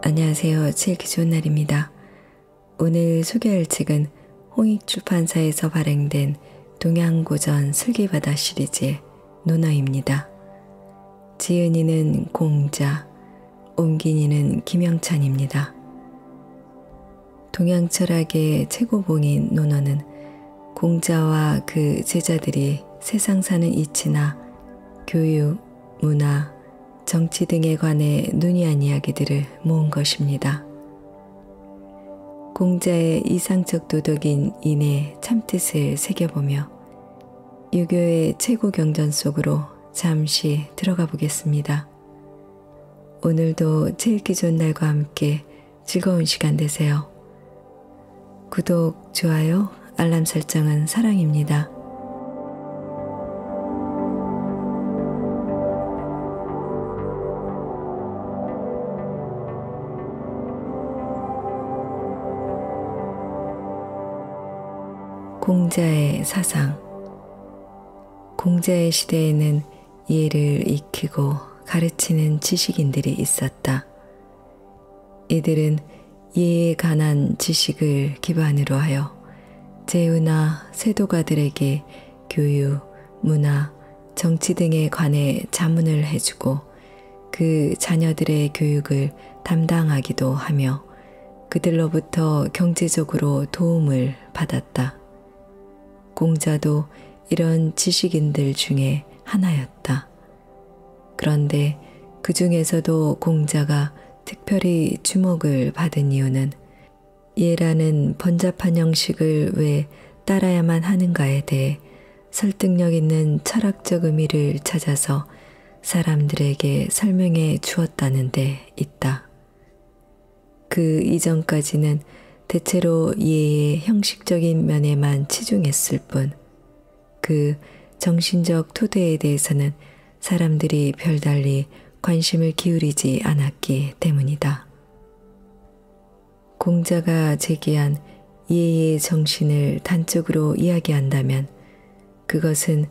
안녕하세요. 읽기 좋은 날입니다. 오늘 소개할 책은 홍익출판사에서 발행된 동양고전 슬기바다 시리즈의 논어입니다. 지은이는 공자, 옮긴이는 김영찬입니다. 동양철학의 최고봉인 논어는 공자와 그 제자들이 세상 사는 이치나 교육, 문화, 정치 등에 관해 논의한 이야기들을 모은 것입니다. 공자의 이상적 도덕인 인의 참뜻을 새겨보며 유교의 최고 경전 속으로 잠시 들어가 보겠습니다. 오늘도 읽기 좋은 날과 함께 즐거운 시간 되세요. 구독, 좋아요, 알람 설정은 사랑입니다. 공자의 사상. 공자의 시대에는 예를 익히고 가르치는 지식인들이 있었다. 이들은 예에 관한 지식을 기반으로 하여 제후나 세도가들에게 교육, 문화, 정치 등에 관해 자문을 해주고 그 자녀들의 교육을 담당하기도 하며 그들로부터 경제적으로 도움을 받았다. 공자도 이런 지식인들 중에 하나였다. 그런데 그 중에서도 공자가 특별히 주목을 받은 이유는 예라는 번잡한 형식을 왜 따라야만 하는가에 대해 설득력 있는 철학적 의미를 찾아서 사람들에게 설명해 주었다는 데 있다. 그 이전까지는 대체로 예의 형식적인 면에만 치중했을 뿐, 그 정신적 토대에 대해서는 사람들이 별달리 관심을 기울이지 않았기 때문이다. 공자가 제기한 예의 정신을 단적으로 이야기한다면 그것은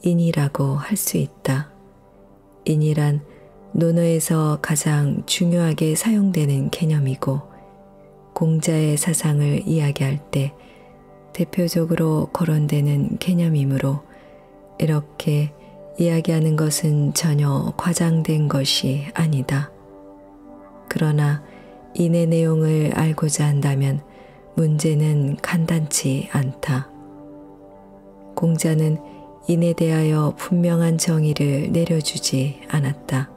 인이라고 할 수 있다. 인이란 논어에서 가장 중요하게 사용되는 개념이고 공자의 사상을 이야기할 때 대표적으로 거론되는 개념이므로 이렇게 이야기하는 것은 전혀 과장된 것이 아니다. 그러나 인의 내용을 알고자 한다면 문제는 간단치 않다. 공자는 인에 대하여 분명한 정의를 내려주지 않았다.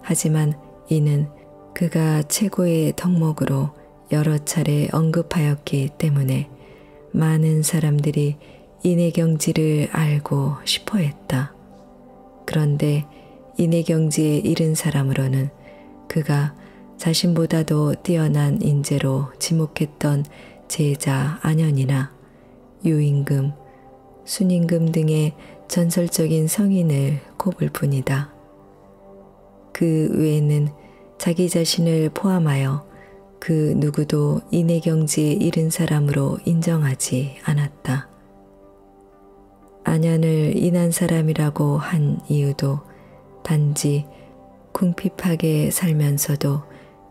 하지만 이는 그가 최고의 덕목으로 여러 차례 언급하였기 때문에 많은 사람들이 인의 경지를 알고 싶어 했다. 그런데 인의 경지에 이른 사람으로는 그가 자신보다도 뛰어난 인재로 지목했던 제자 안현이나 유임금, 순임금 등의 전설적인 성인을 꼽을 뿐이다. 그 외에는 자기 자신을 포함하여 그 누구도 인의 경지에 이른 사람으로 인정하지 않았다. 안현을 인한 사람이라고 한 이유도 단지 궁핍하게 살면서도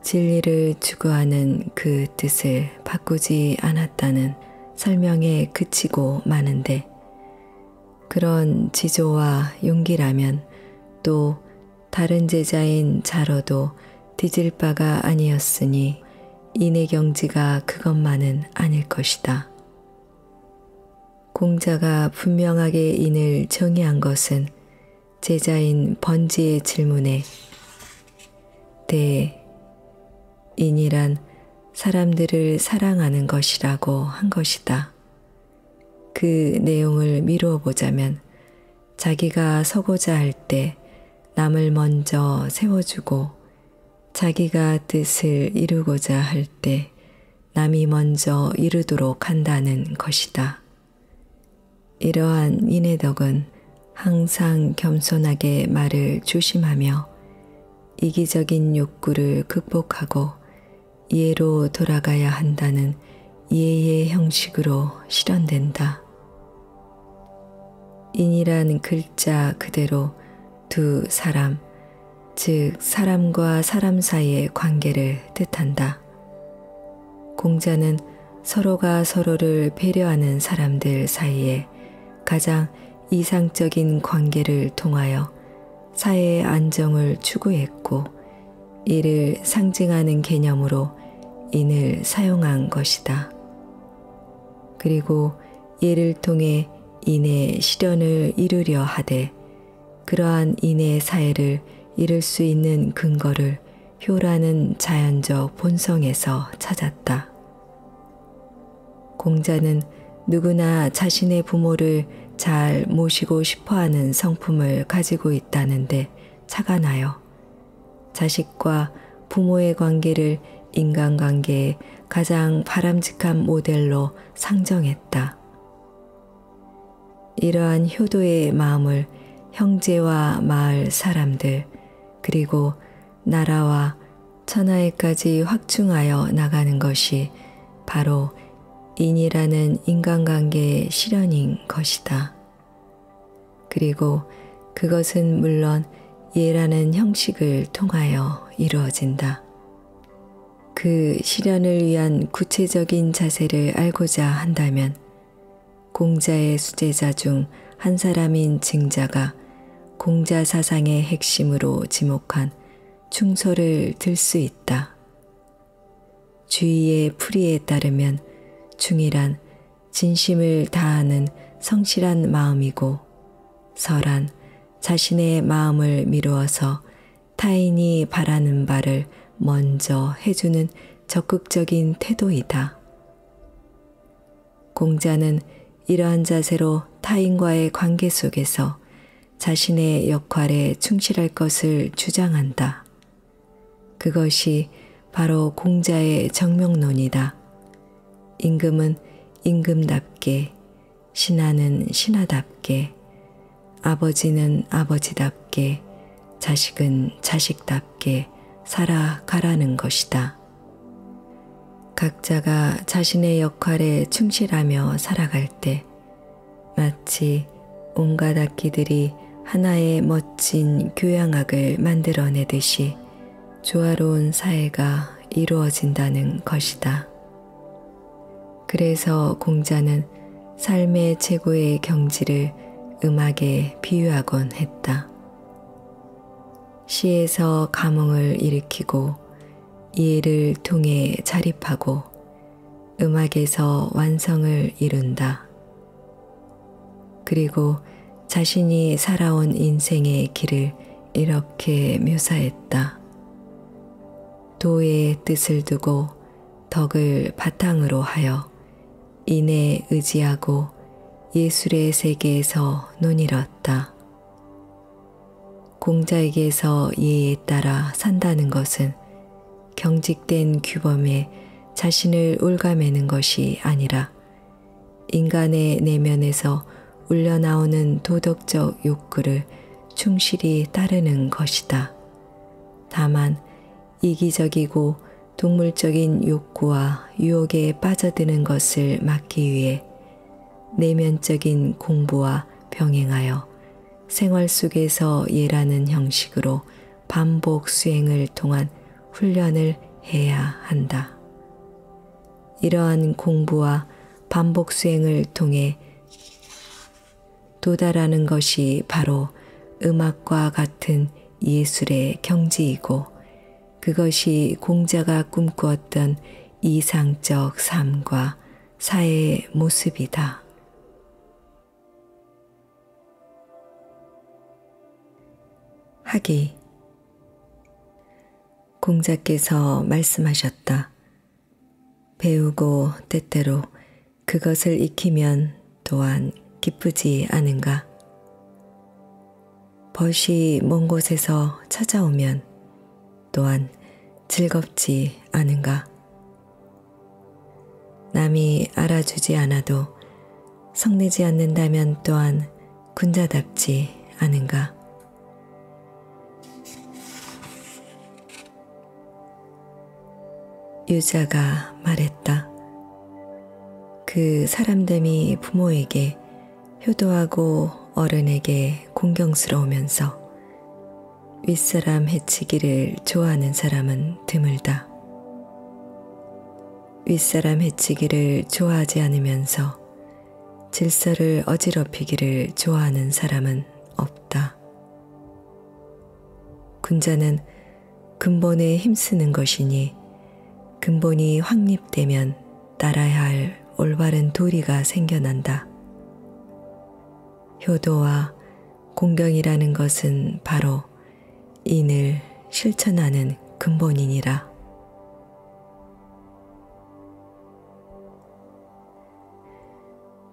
진리를 추구하는 그 뜻을 바꾸지 않았다는 설명에 그치고 마는데, 그런 지조와 용기라면 또 다른 제자인 자로도 뒤질 바가 아니었으니 인의 경지가 그것만은 아닐 것이다. 공자가 분명하게 인을 정의한 것은 제자인 번지의 질문에 대해 인이란 사람들을 사랑하는 것이라고 한 것이다. 그 내용을 미루어 보자면 자기가 서고자 할 때 남을 먼저 세워주고 자기가 뜻을 이루고자 할 때 남이 먼저 이루도록 한다는 것이다. 이러한 인의 덕은 항상 겸손하게 말을 조심하며 이기적인 욕구를 극복하고 예로 돌아가야 한다는 예의 형식으로 실현된다. 인이란 글자 그대로 두 사람, 즉 사람과 사람 사이의 관계를 뜻한다. 공자는 서로가 서로를 배려하는 사람들 사이에 가장 이상적인 관계를 통하여 사회의 안정을 추구했고 이를 상징하는 개념으로 인을 사용한 것이다. 그리고 이를 통해 인의 실현을 이루려 하되 그러한 인의 사회를 이룰 수 있는 근거를 효라는 자연적 본성에서 찾았다. 공자는 누구나 자신의 부모를 잘 모시고 싶어하는 성품을 가지고 있다는데 차가 나요. 자식과 부모의 관계를 인간관계의 가장 바람직한 모델로 상정했다. 이러한 효도의 마음을 형제와 마을 사람들 그리고 나라와 천하에까지 확충하여 나가는 것이 바로 인이라는 인간관계의 실현인 것이다. 그리고 그것은 물론 예라는 형식을 통하여 이루어진다. 그 실현을 위한 구체적인 자세를 알고자 한다면 공자의 수제자 중 한 사람인 증자가 공자 사상의 핵심으로 지목한 충소를 들 수 있다. 주의의 풀이에 따르면 충이란 진심을 다하는 성실한 마음이고 서란 자신의 마음을 미루어서 타인이 바라는 바를 먼저 해주는 적극적인 태도이다. 공자는 이러한 자세로 타인과의 관계 속에서 자신의 역할에 충실할 것을 주장한다. 그것이 바로 공자의 정명론이다. 임금은 임금답게, 신하는 신하답게, 아버지는 아버지답게, 자식은 자식답게 살아가라는 것이다. 각자가 자신의 역할에 충실하며 살아갈 때 마치 온갖 악기들이 하나의 멋진 교양악을 만들어내듯이 조화로운 사회가 이루어진다는 것이다. 그래서 공자는 삶의 최고의 경지를 음악에 비유하곤 했다. 시에서 감흥을 일으키고 이해를 통해 자립하고 음악에서 완성을 이룬다. 그리고 자신이 살아온 인생의 길을 이렇게 묘사했다. 도의 뜻을 두고 덕을 바탕으로 하여 인에 의지하고 예술의 세계에서 논이뤘다. 공자에게서 예에 따라 산다는 것은 경직된 규범에 자신을 옭아매는 것이 아니라 인간의 내면에서 울려나오는 도덕적 욕구를 충실히 따르는 것이다. 다만 이기적이고 동물적인 욕구와 유혹에 빠져드는 것을 막기 위해 내면적인 공부와 병행하여 생활 속에서 예라는 형식으로 반복 수행을 통한 훈련을 해야 한다. 이러한 공부와 반복 수행을 통해 도달하는 것이 바로 음악과 같은 예술의 경지이고 그것이 공자가 꿈꾸었던 이상적 삶과 사회의 모습이다. 학이 공자께서 말씀하셨다. 배우고 때때로 그것을 익히면 또한 기쁘지 않은가? 벗이 먼 곳에서 찾아오면 또한 즐겁지 않은가? 남이 알아주지 않아도 성내지 않는다면 또한 군자답지 않은가? 유자가 말했다. 그 사람됨이 부모에게 효도하고 어른에게 공경스러우면서 윗사람 해치기를 좋아하는 사람은 드물다. 윗사람 해치기를 좋아하지 않으면서 질서를 어지럽히기를 좋아하는 사람은 없다. 군자는 근본에 힘쓰는 것이니 근본이 확립되면 따라야 할 올바른 도리가 생겨난다. 효도와 공경이라는 것은 바로 인을 실천하는 근본이니라.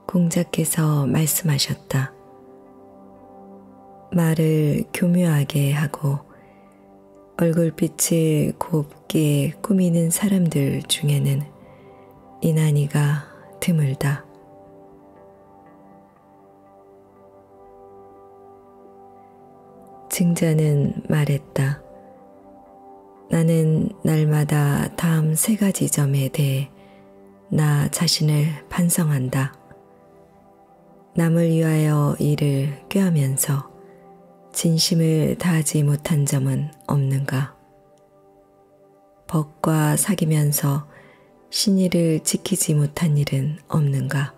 공자께서 말씀하셨다. 말을 교묘하게 하고 얼굴빛을 곱게 꾸미는 사람들 중에는 인한이가 드물다. 증자는 말했다. 나는 날마다 다음 3가지 점에 대해 나 자신을 반성한다. 남을 위하여 일을 꾀하면서 진심을 다하지 못한 점은 없는가? 법과 사귀면서 신의를 지키지 못한 일은 없는가?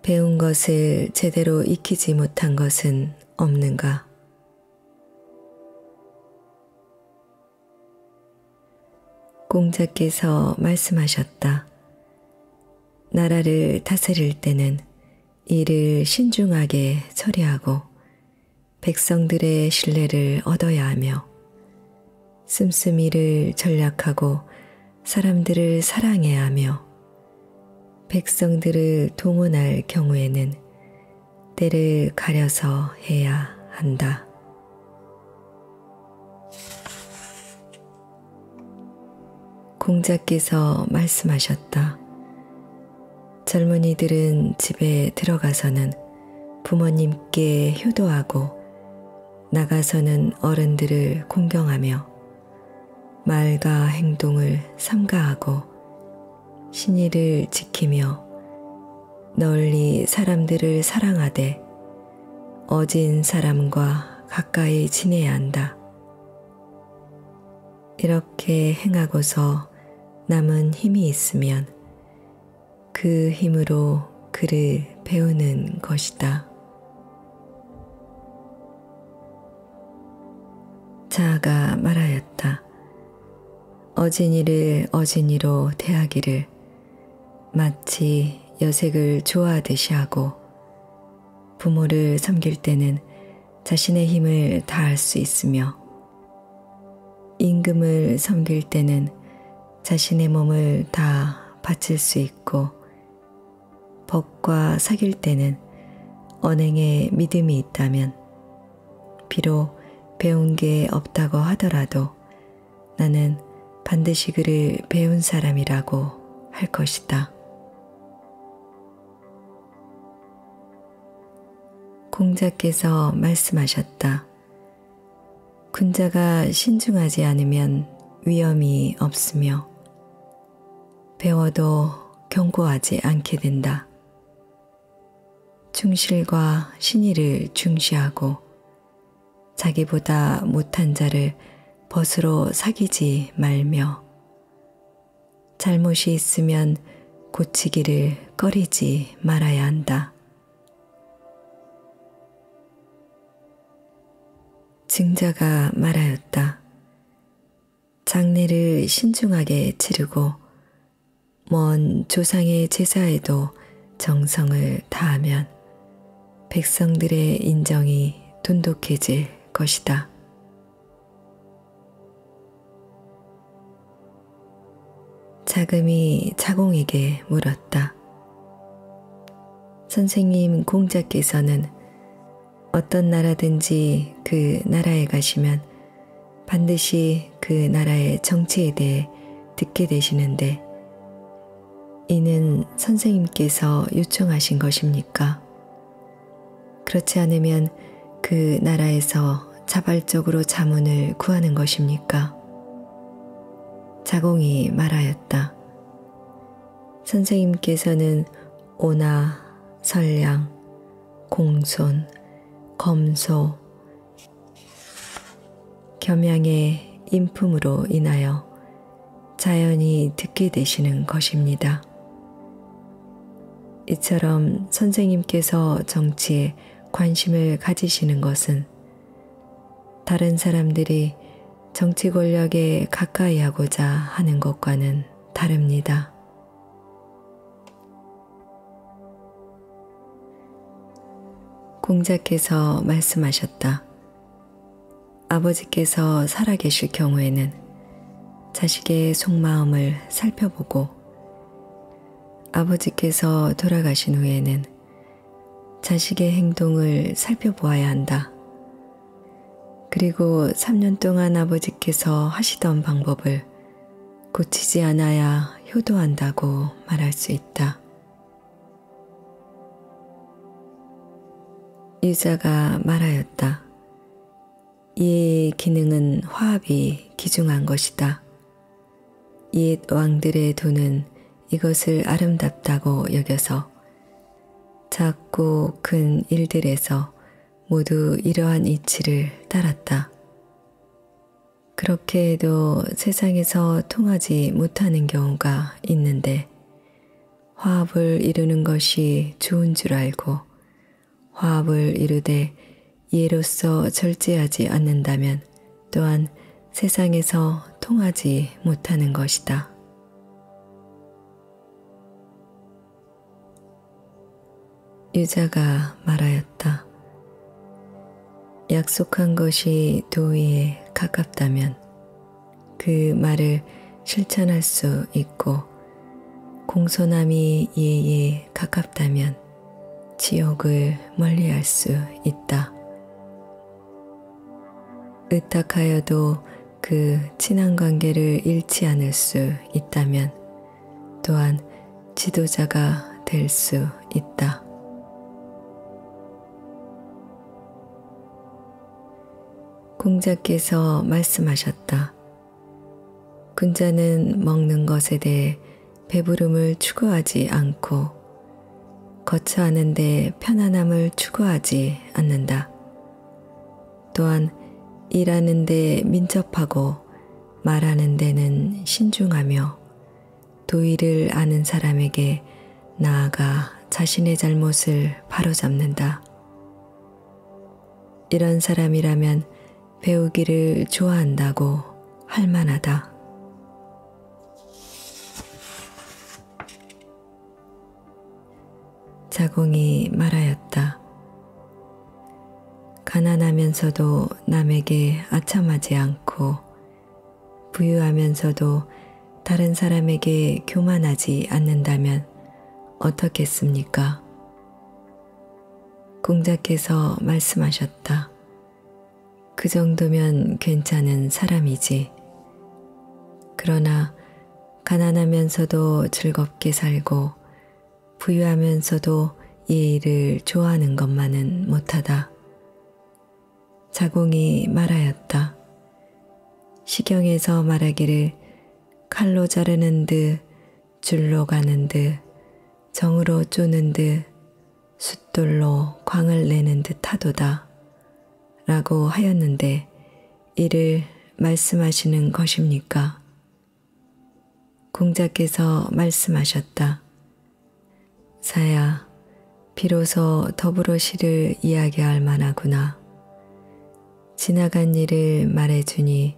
배운 것을 제대로 익히지 못한 것은 없는가? 공자께서 말씀하셨다. 나라를 다스릴 때는 일을 신중하게 처리하고 백성들의 신뢰를 얻어야 하며 씀씀이를 전략하고 사람들을 사랑해야 하며 백성들을 동원할 경우에는 때를 가려서 해야 한다. 공자께서 말씀하셨다. 젊은이들은 집에 들어가서는 부모님께 효도하고 나가서는 어른들을 공경하며 말과 행동을 삼가하고 신의를 지키며 널리 사람들을 사랑하되 어진 사람과 가까이 지내야 한다. 이렇게 행하고서 남은 힘이 있으면 그 힘으로 그를 배우는 것이다. 자아가 말하였다. 어진이를 어진이로 대하기를 마치 여색을 좋아하듯이 하고 부모를 섬길 때는 자신의 힘을 다할 수 있으며 임금을 섬길 때는 자신의 몸을 다 바칠 수 있고 법과 사귈 때는 언행에 믿음이 있다면 비록 배운 게 없다고 하더라도 나는 반드시 그를 배운 사람이라고 할 것이다. 공자께서 말씀하셨다. 군자가 신중하지 않으면 위험이 없으며 배워도 견고하지 않게 된다. 충실과 신의를 중시하고 자기보다 못한 자를 벗으로 사귀지 말며 잘못이 있으면 고치기를 꺼리지 말아야 한다. 증자가 말하였다. 장례를 신중하게 치르고 먼 조상의 제사에도 정성을 다하면 백성들의 인정이 돈독해질 것이다. 자금이 자공에게 물었다. 선생님 공자께서는 어떤 나라든지 그 나라에 가시면 반드시 그 나라의 정치에 대해 듣게 되시는데 이는 선생님께서 요청하신 것입니까? 그렇지 않으면 그 나라에서 자발적으로 자문을 구하는 것입니까? 자공이 말하였다. 선생님께서는 오나, 설량, 공손, 검소, 겸양의 인품으로 인하여 자연히 듣게 되시는 것입니다. 이처럼 선생님께서 정치에 관심을 가지시는 것은 다른 사람들이 정치 권력에 가까이 하고자 하는 것과는 다릅니다. 공자께서 말씀하셨다. 아버지께서 살아계실 경우에는 자식의 속마음을 살펴보고 아버지께서 돌아가신 후에는 자식의 행동을 살펴보아야 한다. 그리고 3년 동안 아버지께서 하시던 방법을 고치지 않아야 효도한다고 말할 수 있다. 유자가 말하였다. 이의 기능은 화합이 기중한 것이다. 옛 왕들의 도는 이것을 아름답다고 여겨서 작고 큰 일들에서 모두 이러한 이치를 따랐다. 그렇게 해도 세상에서 통하지 못하는 경우가 있는데 화합을 이루는 것이 좋은 줄 알고 화합을 이루되 이해로서 절제하지 않는다면 또한 세상에서 통하지 못하는 것이다. 유자가 말하였다. 약속한 것이 도의에 가깝다면 그 말을 실천할 수 있고 공손함이 예에 가깝다면 지옥을 멀리할 수 있다. 의탁하여도 그 친한 관계를 잃지 않을 수 있다면 또한 지도자가 될 수 있다. 공자께서 말씀하셨다. 군자는 먹는 것에 대해 배부름을 추구하지 않고 거처하는 데 편안함을 추구하지 않는다. 또한 일하는 데 민첩하고 말하는 데는 신중하며 도의를 아는 사람에게 나아가 자신의 잘못을 바로잡는다. 이런 사람이라면 배우기를 좋아한다고 할 만하다. 자공이 말하였다. 가난하면서도 남에게 아첨하지 않고 부유하면서도 다른 사람에게 교만하지 않는다면 어떻겠습니까? 공자께서 말씀하셨다. 그 정도면 괜찮은 사람이지. 그러나 가난하면서도 즐겁게 살고 부유하면서도 이 일을 좋아하는 것만은 못하다. 자공이 말하였다. 시경에서 말하기를 칼로 자르는 듯 줄로 가는 듯 정으로 쪼는 듯 숫돌로 광을 내는 듯 하도다 라고 하였는데 이를 말씀하시는 것입니까? 공자께서 말씀하셨다. 사야, 비로소 더불어 시를 이야기할 만하구나. 지나간 일을 말해주니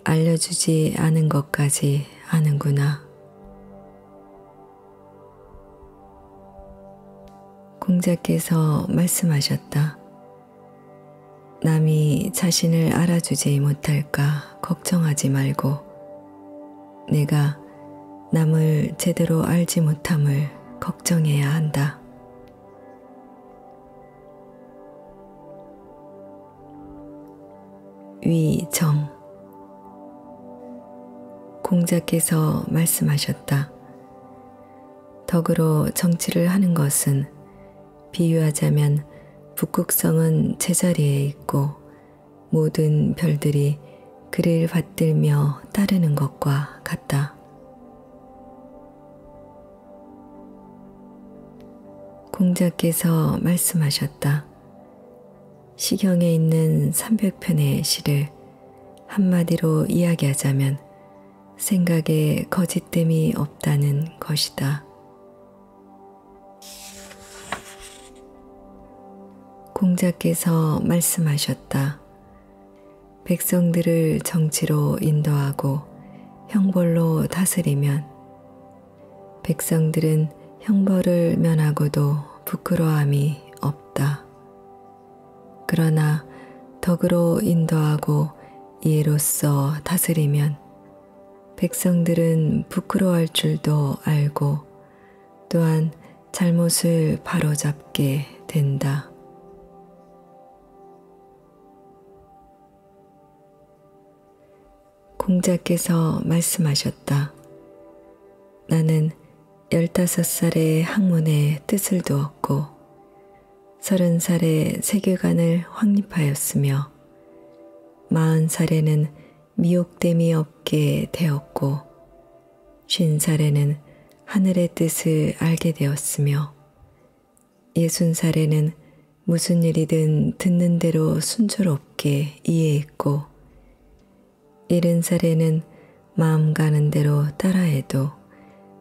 알려주지 않은 것까지 아는구나. 공자께서 말씀하셨다. 남이 자신을 알아주지 못할까 걱정하지 말고 내가 남을 제대로 알지 못함을 걱정해야 한다. 위정. 공자께서 말씀하셨다. 덕으로 정치를 하는 것은 비유하자면 북극성은 제자리에 있고 모든 별들이 그를 받들며 따르는 것과 같다. 공자께서 말씀하셨다. 시경에 있는 300편의 시를 한마디로 이야기하자면 생각에 거짓됨이 없다는 것이다. 공자께서 말씀하셨다. 백성들을 정치로 인도하고 형벌로 다스리면 백성들은 형벌을 면하고도 부끄러움이 없다. 그러나 덕으로 인도하고 이해로써 다스리면 백성들은 부끄러워할 줄도 알고 또한 잘못을 바로잡게 된다. 공자께서 말씀하셨다. 나는 15살에 학문에 뜻을 두었고 30살에 세계관을 확립하였으며 40살에는 미혹됨이 없게 되었고 50살에는 하늘의 뜻을 알게 되었으며 60살에는 무슨 일이든 듣는 대로 순조롭게 이해했고 70살에는 마음 가는 대로 따라해도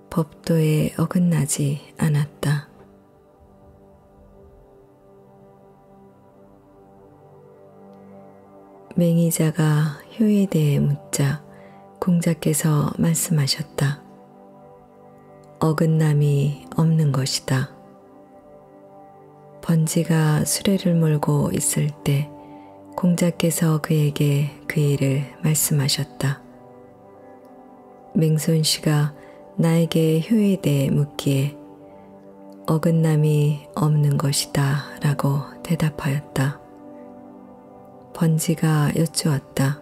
법도에 어긋나지 않았다. 맹의자가 효에 대해 묻자 공자께서 말씀하셨다. 어긋남이 없는 것이다. 번지가 수레를 몰고 있을 때 공자께서 그에게 그 일을 말씀하셨다. 맹손씨가 나에게 효에 대해 묻기에 어긋남이 없는 것이다 라고 대답하였다. 번지가 여쭈었다.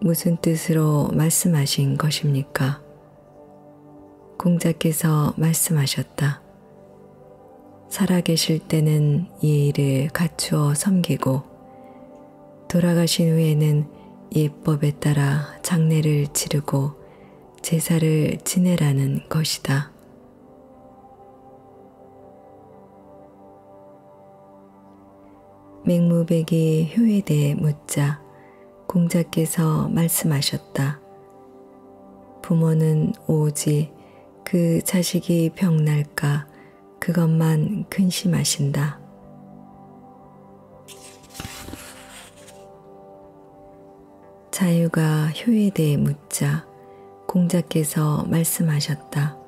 무슨 뜻으로 말씀하신 것입니까? 공자께서 말씀하셨다. 살아계실 때는 예의를 갖추어 섬기고 돌아가신 후에는 예법에 따라 장례를 치르고 제사를 지내라는 것이다. 맹무백이 효에 대해 묻자 공자께서 말씀하셨다. 부모는 오직 그 자식이 병날까 그것만 근심하신다. 자유가 효에 대해 묻자 공자께서 말씀하셨다.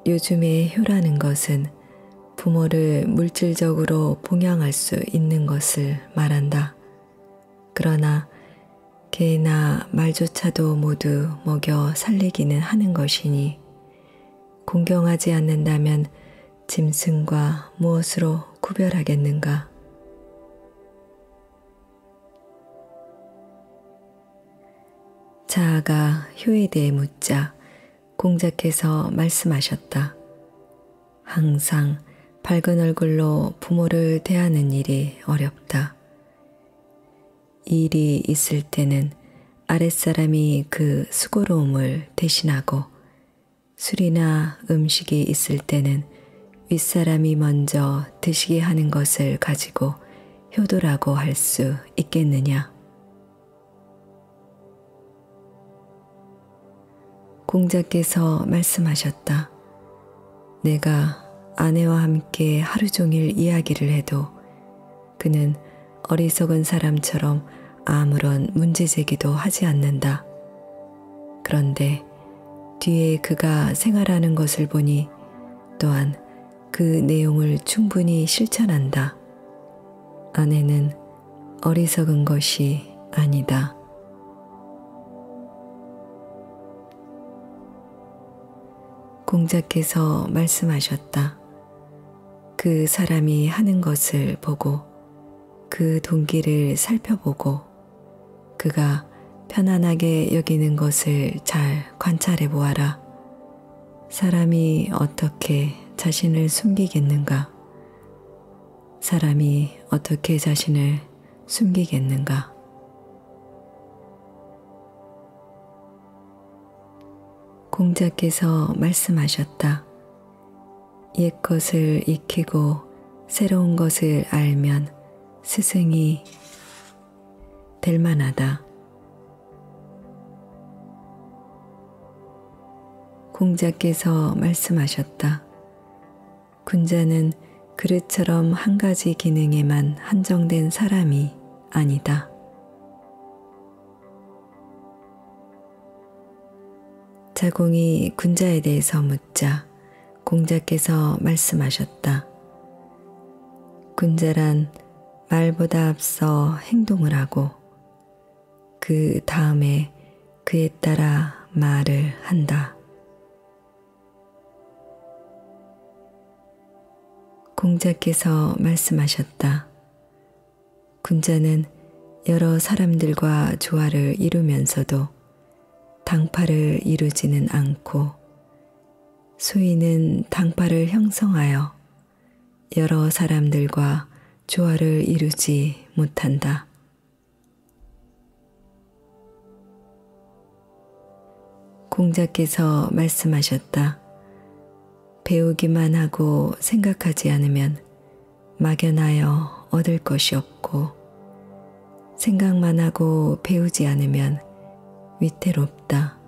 요즘의 효라는 것은 부모를 물질적으로 봉양할 수 있는 것을 말한다. 그러나 개나 말조차도 모두 먹여 살리기는 하는 것이니 공경하지 않는다면 짐승과 무엇으로 구별하겠는가? 자아가 효에 대해 묻자 공자께서 말씀하셨다. 항상 밝은 얼굴로 부모를 대하는 일이 어렵다. 일이 있을 때는 아랫사람이 그 수고로움을 대신하고 술이나 음식이 있을 때는 윗사람이 먼저 드시게 하는 것을 가지고 효도라고 할 수 있겠느냐? 공자께서 말씀하셨다. 내가 아내와 함께 하루 종일 이야기를 해도 그는 어리석은 사람처럼 아무런 문제제기도 하지 않는다. 그런데 뒤에 그가 생활하는 것을 보니 또한 그 내용을 충분히 실천한다. 아내는 어리석은 것이 아니다. 공자께서 말씀하셨다. 그 사람이 하는 것을 보고 그 동기를 살펴보고 그가 편안하게 여기는 것을 잘 관찰해 보아라. 사람이 어떻게 자신을 숨기겠는가? 사람이 어떻게 자신을 숨기겠는가? 공자께서 말씀하셨다. 옛것을 익히고 새로운 것을 알면 스승이 될 만하다. 공자께서 말씀하셨다. 군자는 그릇처럼 한 가지 기능에만 한정된 사람이 아니다. 자공이 군자에 대해서 묻자 공자께서 말씀하셨다. 군자란 말보다 앞서 행동을 하고 그 다음에 그에 따라 말을 한다. 공자께서 말씀하셨다. 군자는 여러 사람들과 조화를 이루면서도 당파를 이루지는 않고 수인은 당파를 형성하여 여러 사람들과 조화를 이루지 못한다. 공자께서 말씀하셨다. 배우기만 하고 생각하지 않으면 막연하여 얻을 것이 없고 생각만 하고 배우지 않으면 위태롭다.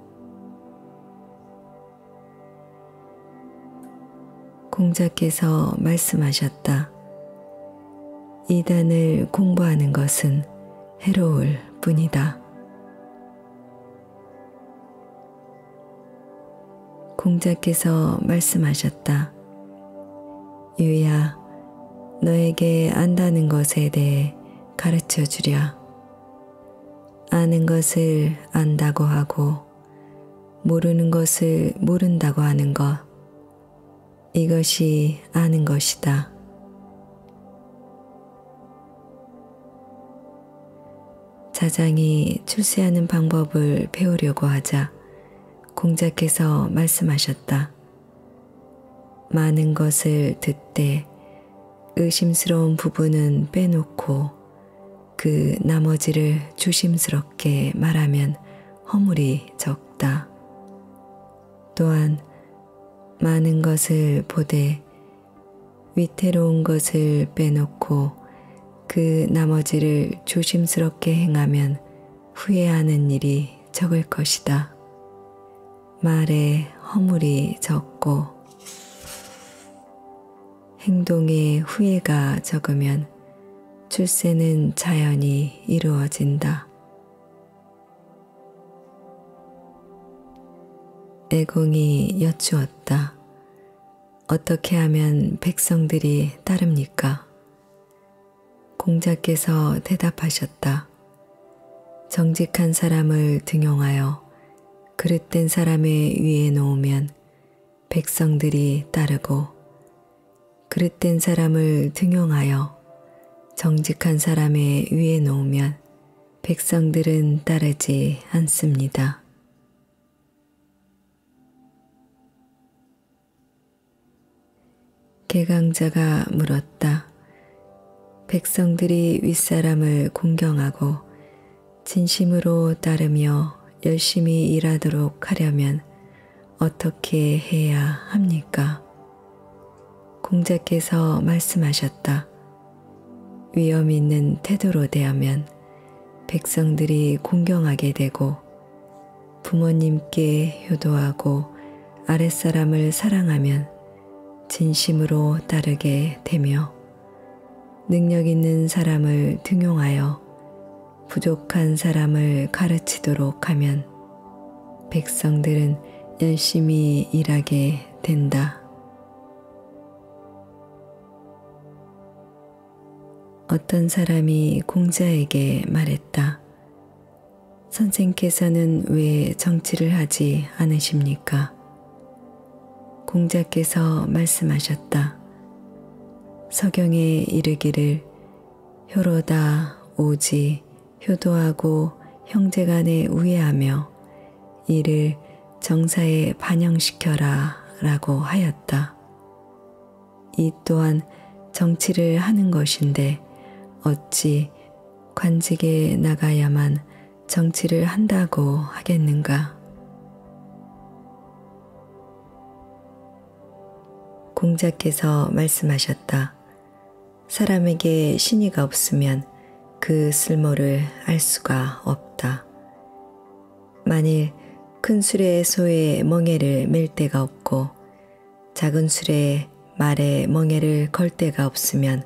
공자께서 말씀하셨다. 이단을 공부하는 것은 해로울 뿐이다. 공자께서 말씀하셨다. 유야, 너에게 안다는 것에 대해 가르쳐 주랴. 아는 것을 안다고 하고 모르는 것을 모른다고 하는 것, 이것이 아는 것이다. 자장이 출세하는 방법을 배우려고 하자 공자께서 말씀하셨다. 많은 것을 듣되 의심스러운 부분은 빼놓고 그 나머지를 조심스럽게 말하면 허물이 적다. 또한 많은 것을 보되 위태로운 것을 빼놓고 그 나머지를 조심스럽게 행하면 후회하는 일이 적을 것이다. 말에 허물이 적고 행동에 후회가 적으면 출세는 자연히 이루어진다. 애공이 여쭈었다. 어떻게 하면 백성들이 따릅니까? 공자께서 대답하셨다. 정직한 사람을 등용하여 그릇된 사람의 위에 놓으면 백성들이 따르고 그릇된 사람을 등용하여 정직한 사람의 위에 놓으면 백성들은 따르지 않습니다. 개강자가 물었다. 백성들이 윗사람을 공경하고 진심으로 따르며 열심히 일하도록 하려면 어떻게 해야 합니까? 공자께서 말씀하셨다. 위엄 있는 태도로 대하면 백성들이 공경하게 되고 부모님께 효도하고 아랫사람을 사랑하면 진심으로 따르게 되며 능력 있는 사람을 등용하여 부족한 사람을 가르치도록 하면 백성들은 열심히 일하게 된다. 어떤 사람이 공자에게 말했다. 선생께서는 왜 정치를 하지 않으십니까? 공자께서 말씀하셨다. 서경에 이르기를 효로다 오지 효도하고 형제간에 우애하며 이를 정사에 반영시켜라 라고 하였다. 이 또한 정치를 하는 것인데 어찌 관직에 나가야만 정치를 한다고 하겠는가? 공자께서 말씀하셨다. 사람에게 신의가 없으면 그 쓸모를 알 수가 없다. 만일 큰 수레에 소의 멍에를 맬 데가 없고 작은 수레에 말의 멍에를 걸 데가 없으면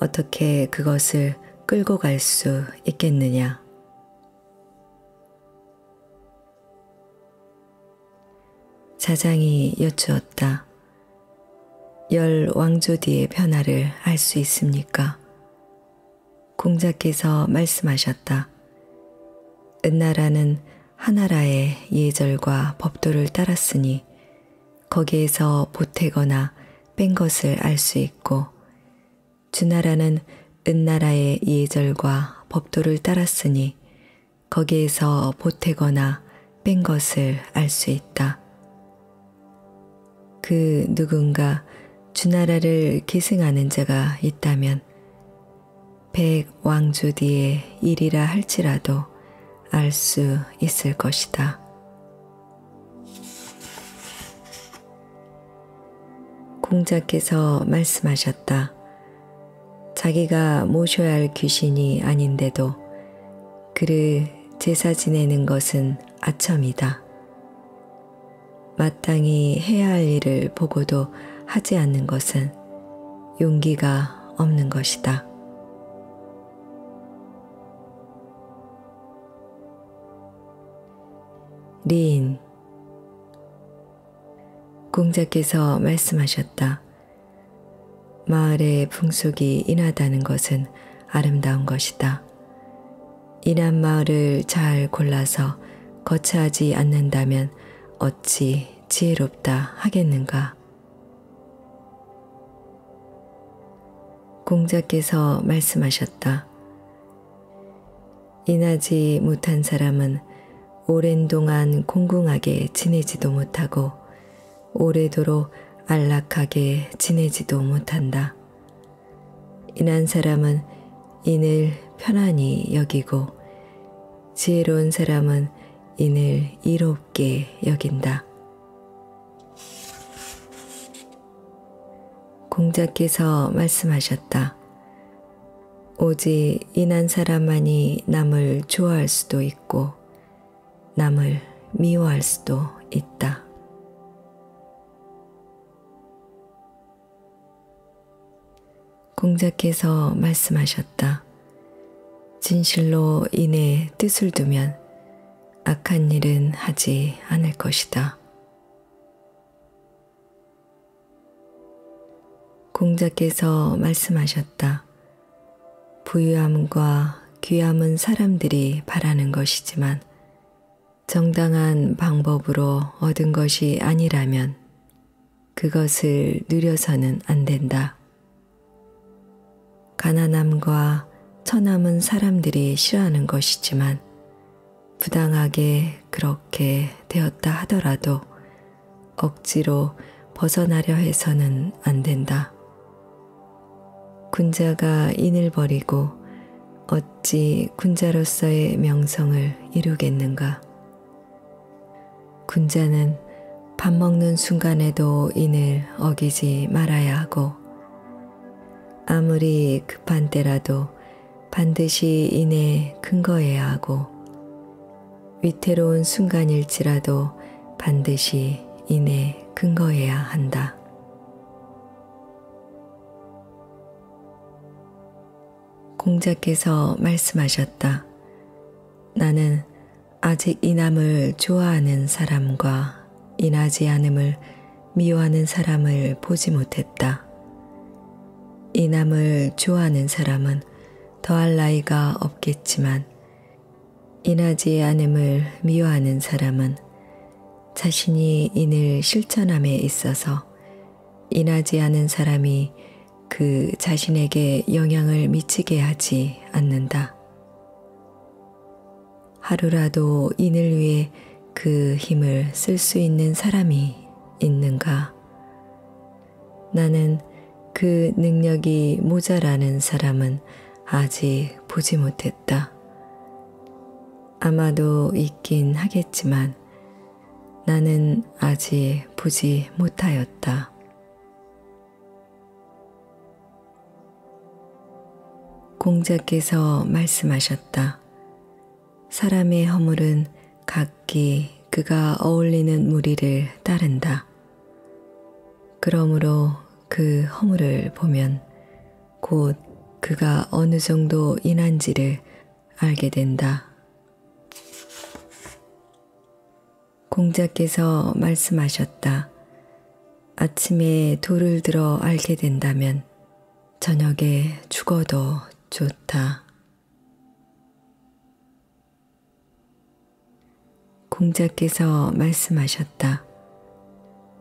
어떻게 그것을 끌고 갈 수 있겠느냐. 자장이 여쭈었다. 10 왕조디의 변화를 알 수 있습니까? 공자께서 말씀하셨다. 은나라는 하나라의 예절과 법도를 따랐으니 거기에서 보태거나 뺀 것을 알 수 있고 주나라는 은나라의 예절과 법도를 따랐으니 거기에서 보태거나 뺀 것을 알 수 있다. 그 누군가 주나라를 계승하는 자가 있다면 100 왕조 뒤의 일이라 할지라도 알 수 있을 것이다. 공자께서 말씀하셨다. 자기가 모셔야 할 귀신이 아닌데도 그를 제사 지내는 것은 아첨이다. 마땅히 해야 할 일을 보고도 하지 않는 것은 용기가 없는 것이다. 리인. 공자께서 말씀하셨다. 마을의 풍속이 인하다는 것은 아름다운 것이다. 인한 마을을 잘 골라서 거처하지 않는다면 어찌 지혜롭다 하겠는가. 공자께서 말씀하셨다. 인하지 못한 사람은 오랜 동안 공공하게 지내지도 못하고 오래도록 안락하게 지내지도 못한다. 인한 사람은 인을 편안히 여기고 지혜로운 사람은 인을 이롭게 여긴다. 공자께서 말씀하셨다. 오직 인한 사람만이 남을 좋아할 수도 있고 남을 미워할 수도 있다. 공자께서 말씀하셨다. 진실로 인의 뜻을 두면 악한 일은 하지 않을 것이다. 공자께서 말씀하셨다. 부유함과 귀함은 사람들이 바라는 것이지만 정당한 방법으로 얻은 것이 아니라면 그것을 누려서는 안 된다. 가난함과 천함은 사람들이 싫어하는 것이지만 부당하게 그렇게 되었다 하더라도 억지로 벗어나려 해서는 안 된다. 군자가 인을 버리고 어찌 군자로서의 명성을 이루겠는가. 군자는 밥 먹는 순간에도 인을 어기지 말아야 하고 아무리 급한 때라도 반드시 인에 근거해야 하고 위태로운 순간일지라도 반드시 인에 근거해야 한다. 공자께서 말씀하셨다. 나는 아직 인함을 좋아하는 사람과 인하지 않음을 미워하는 사람을 보지 못했다. 인함을 좋아하는 사람은 더할 나이가 없겠지만 인하지 않음을 미워하는 사람은 자신이 인을 실천함에 있어서 인하지 않은 사람이 그 자신에게 영향을 미치게 하지 않는다. 하루라도 인을 위해 그 힘을 쓸 수 있는 사람이 있는가? 나는 그 능력이 모자라는 사람은 아직 보지 못했다. 아마도 있긴 하겠지만 나는 아직 보지 못하였다. 공자께서 말씀하셨다. 사람의 허물은 각기 그가 어울리는 무리를 따른다. 그러므로 그 허물을 보면 곧 그가 어느 정도 인한지를 알게 된다. 공자께서 말씀하셨다. 아침에 돌을 들어 알게 된다면 저녁에 죽어도 좋다. 공자께서 말씀하셨다.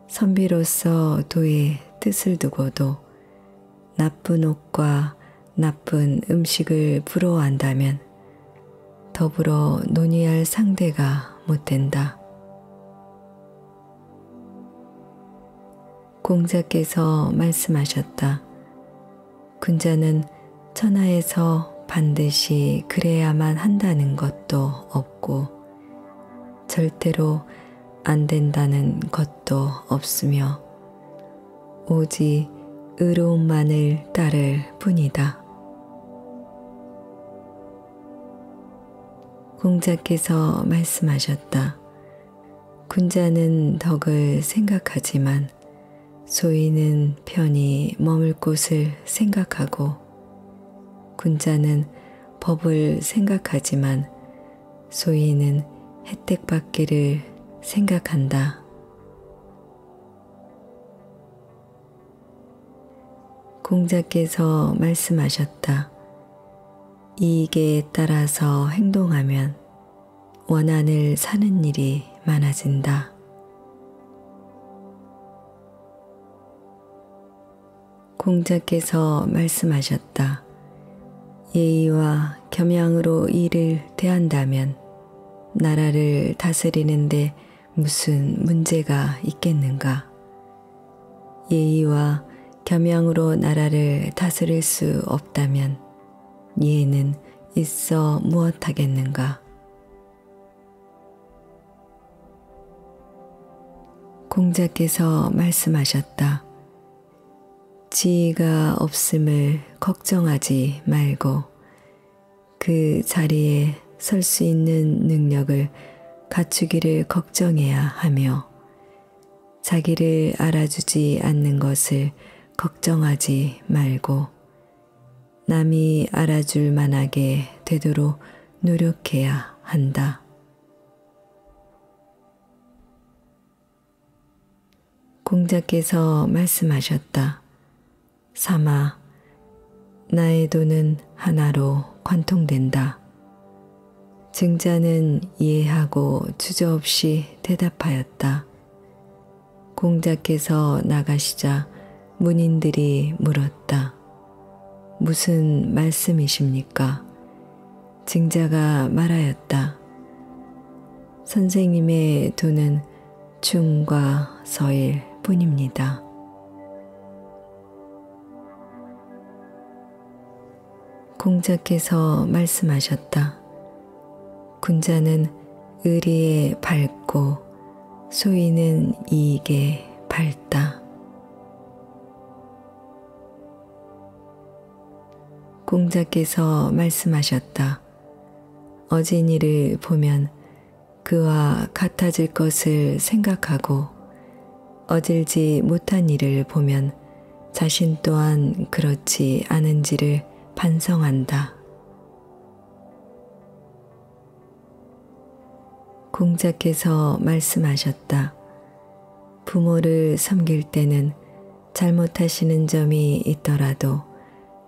선비로서 도의 뜻을 두고도 나쁜 옷과 나쁜 음식을 부러워한다면 더불어 논의할 상대가 못 된다. 공자께서 말씀하셨다. 군자는 천하에서 반드시 그래야만 한다는 것도 없고 절대로 안 된다는 것도 없으며 오직 의로움만을 따를 뿐이다. 공자께서 말씀하셨다. 군자는 덕을 생각하지만 소인은 편히 머물 곳을 생각하고 군자는 법을 생각하지만 소인은 혜택 받기를 생각한다. 공자께서 말씀하셨다. 이익에 따라서 행동하면 원한을 사는 일이 많아진다. 공자께서 말씀하셨다. 예의와 겸양으로 일을 대한다면 나라를 다스리는데 무슨 문제가 있겠는가? 예의와 겸양으로 나라를 다스릴 수 없다면 예는 있어 무엇하겠는가? 공자께서 말씀하셨다. 지위가 없음을 걱정하지 말고 그 자리에 설 수 있는 능력을 갖추기를 걱정해야 하며 자기를 알아주지 않는 것을 걱정하지 말고 남이 알아줄 만하게 되도록 노력해야 한다. 공자께서 말씀하셨다. 삼아, 나의 도는 하나로 관통된다. 증자는 이해하고 주저없이 대답하였다. 공자께서 나가시자 문인들이 물었다. 무슨 말씀이십니까? 증자가 말하였다. 선생님의 도는 충과 서일 뿐입니다. 공자께서 말씀하셨다. 군자는 의리에 밝고 소인은 이익에 밝다. 공자께서 말씀하셨다. 어진이를 보면 그와 같아질 것을 생각하고 어질지 못한 일을 보면 자신 또한 그렇지 않은지를 반성한다. 공자께서 말씀하셨다. 부모를 섬길 때는 잘못하시는 점이 있더라도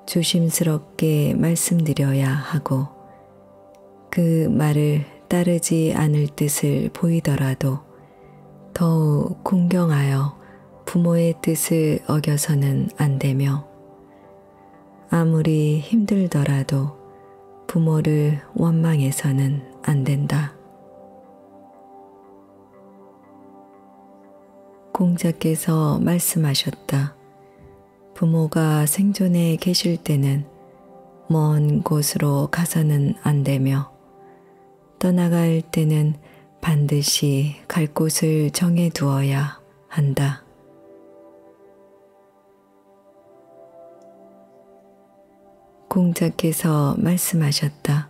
조심스럽게 말씀드려야 하고 그 말을 따르지 않을 뜻을 보이더라도 더욱 공경하여 부모의 뜻을 어겨서는 안 되며 아무리 힘들더라도 부모를 원망해서는 안 된다. 공자께서 말씀하셨다. 부모가 생존해 계실 때는 먼 곳으로 가서는 안 되며 떠나갈 때는 반드시 갈 곳을 정해 두어야 한다. 공자께서 말씀하셨다.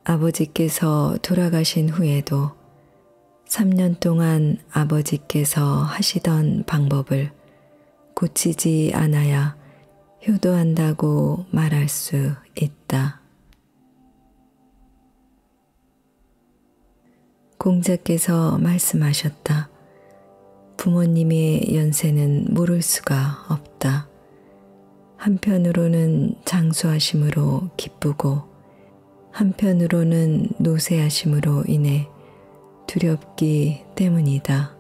아버지께서 돌아가신 후에도 3년 동안 아버지께서 하시던 방법을 고치지 않아야 효도한다고 말할 수 있다. 공자께서 말씀하셨다. 부모님의 연세는 모를 수가 없다. 한편으로는 장수하심으로 기쁘고 한편으로는 노쇠하심으로 인해 두렵기 때문이다.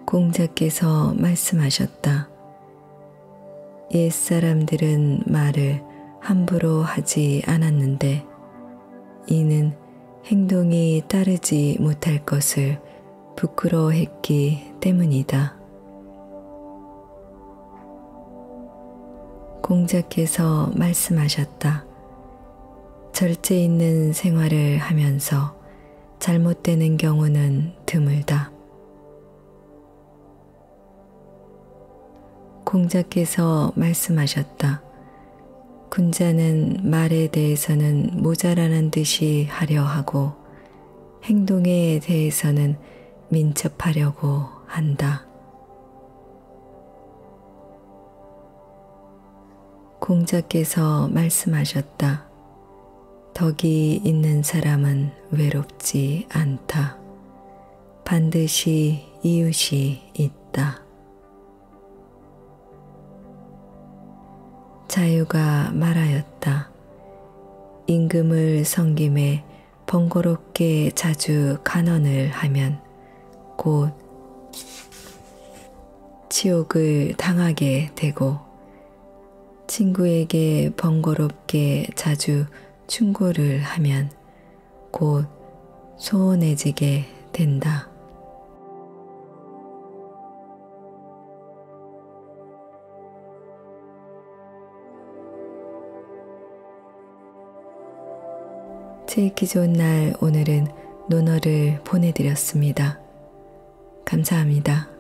공자께서 말씀하셨다. 옛사람들은 말을 함부로 하지 않았는데 이는 행동이 따르지 못할 것을 부끄러워했기 때문이다. 공자께서 말씀하셨다. 절제 있는 생활을 하면서 잘못되는 경우는 드물다. 공자께서 말씀하셨다. 군자는 말에 대해서는 모자라는 듯이 하려 하고 행동에 대해서는 민첩하려고 한다. 공자께서 말씀하셨다. 덕이 있는 사람은 외롭지 않다. 반드시 이웃이 있다. 자유가 말하였다. 임금을 섬김에 번거롭게 자주 간언을 하면 곧 치욕을 당하게 되고 친구에게 번거롭게 자주 충고를 하면 곧 소원해지게 된다. 제 읽기 좋은 날 오늘은 논어를 보내드렸습니다. 감사합니다.